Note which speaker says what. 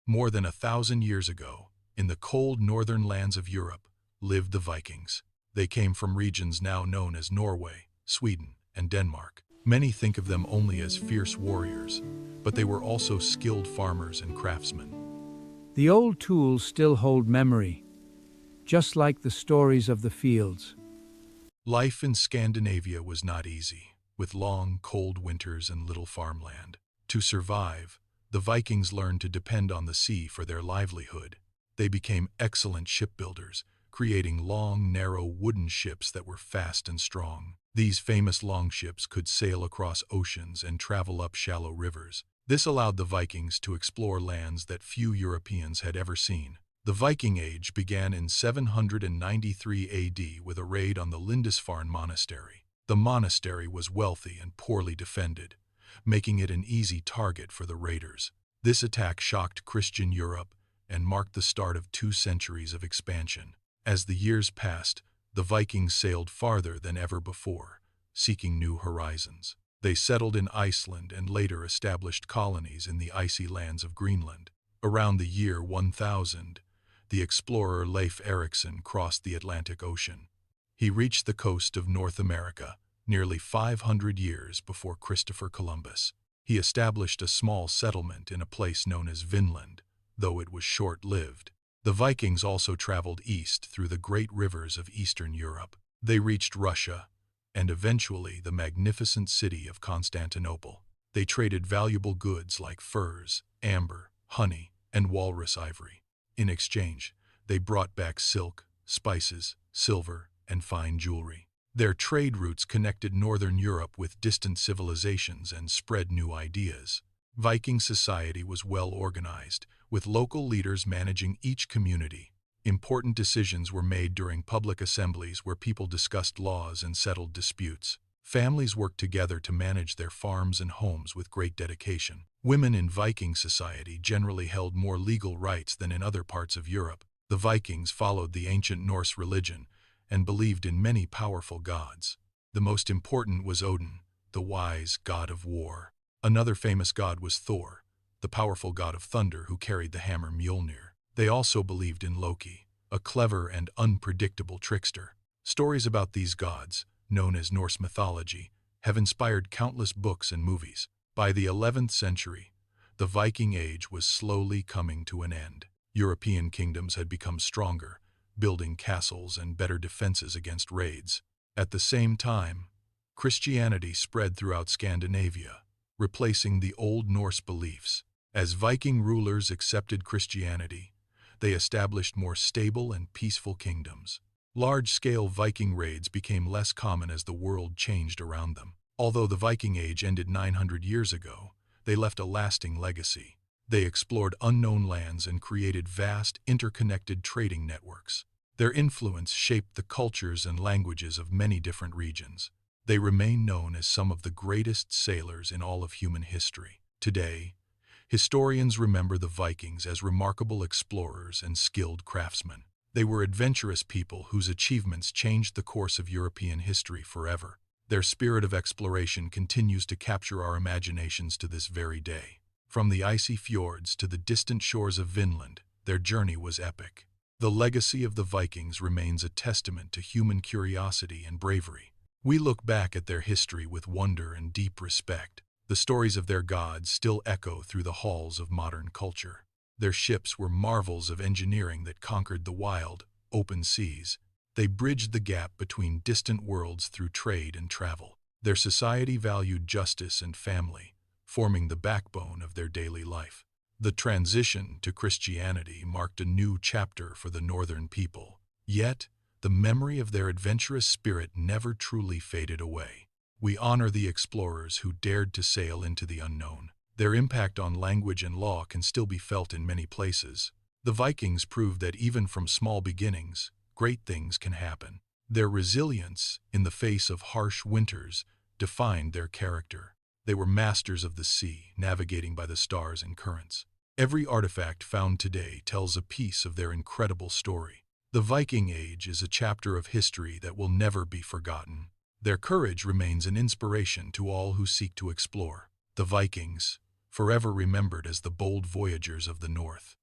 Speaker 1: More than 1,000 years ago, in the cold northern lands of Europe, lived the Vikings. They came from regions now known as Norway, Sweden, and Denmark. Many think of them only as fierce warriors, but they were also skilled farmers and craftsmen.
Speaker 2: The old tools still hold memory, just like the stories of the fields.
Speaker 1: Life in Scandinavia was not easy, with long, cold winters and little farmland. To survive, the Vikings learned to depend on the sea for their livelihood. They became excellent shipbuilders, creating long, narrow wooden ships that were fast and strong. These famous longships could sail across oceans and travel up shallow rivers. This allowed the Vikings to explore lands that few Europeans had ever seen. The Viking Age began in 793 AD with a raid on the Lindisfarne monastery. The monastery was wealthy and poorly defended, making it an easy target for the raiders. This attack shocked Christian Europe and marked the start of 2 centuries of expansion. As the years passed, the Vikings sailed farther than ever before, seeking new horizons. They settled in Iceland and later established colonies in the icy lands of Greenland. Around the year 1000, the explorer Leif Erikson crossed the Atlantic Ocean. He reached the coast of North America nearly 500 years before Christopher Columbus. He established a small settlement in a place known as Vinland, though it was short-lived. The Vikings also traveled east through the great rivers of Eastern Europe. They reached Russia and eventually the magnificent city of Constantinople. They traded valuable goods like furs, amber, honey, and walrus ivory. In exchange, they brought back silk, spices, silver, and fine jewelry. Their trade routes connected northern Europe with distant civilizations and spread new ideas. Viking society was well organized, with local leaders managing each community. Important decisions were made during public assemblies where people discussed laws and settled disputes. Families worked together to manage their farms and homes with great dedication. Women in Viking society generally held more legal rights than in other parts of Europe. The Vikings followed the ancient Norse religion and believed in many powerful gods. The most important was Odin, the wise god of war. Another famous god was Thor, the powerful god of thunder who carried the hammer Mjolnir. They also believed in Loki, a clever and unpredictable trickster. Stories about these gods, known as Norse mythology, have inspired countless books and movies. By the 11th century, the Viking Age was slowly coming to an end. European kingdoms had become stronger, building castles and better defenses against raids. At the same time, Christianity spread throughout Scandinavia, replacing the Old Norse beliefs. As Viking rulers accepted Christianity, they established more stable and peaceful kingdoms. Large-scale Viking raids became less common as the world changed around them. Although the Viking Age ended 900 years ago, they left a lasting legacy. They explored unknown lands and created vast, interconnected trading networks. Their influence shaped the cultures and languages of many different regions. They remain known as some of the greatest sailors in all of human history. Today, historians remember the Vikings as remarkable explorers and skilled craftsmen. They were adventurous people whose achievements changed the course of European history forever. Their spirit of exploration continues to capture our imaginations to this very day. From the icy fjords to the distant shores of Vinland, their journey was epic. The legacy of the Vikings remains a testament to human curiosity and bravery. We look back at their history with wonder and deep respect. The stories of their gods still echo through the halls of modern culture. Their ships were marvels of engineering that conquered the wild, open seas. They bridged the gap between distant worlds through trade and travel. Their society valued justice and family, forming the backbone of their daily life. The transition to Christianity marked a new chapter for the northern people. Yet, the memory of their adventurous spirit never truly faded away. We honor the explorers who dared to sail into the unknown. Their impact on language and law can still be felt in many places. The Vikings proved that even from small beginnings, great things can happen. Their resilience in the face of harsh winters defined their character. They were masters of the sea, navigating by the stars and currents. Every artifact found today tells a piece of their incredible story. The Viking Age is a chapter of history that will never be forgotten. Their courage remains an inspiration to all who seek to explore. The Vikings, forever remembered as the bold voyagers of the North.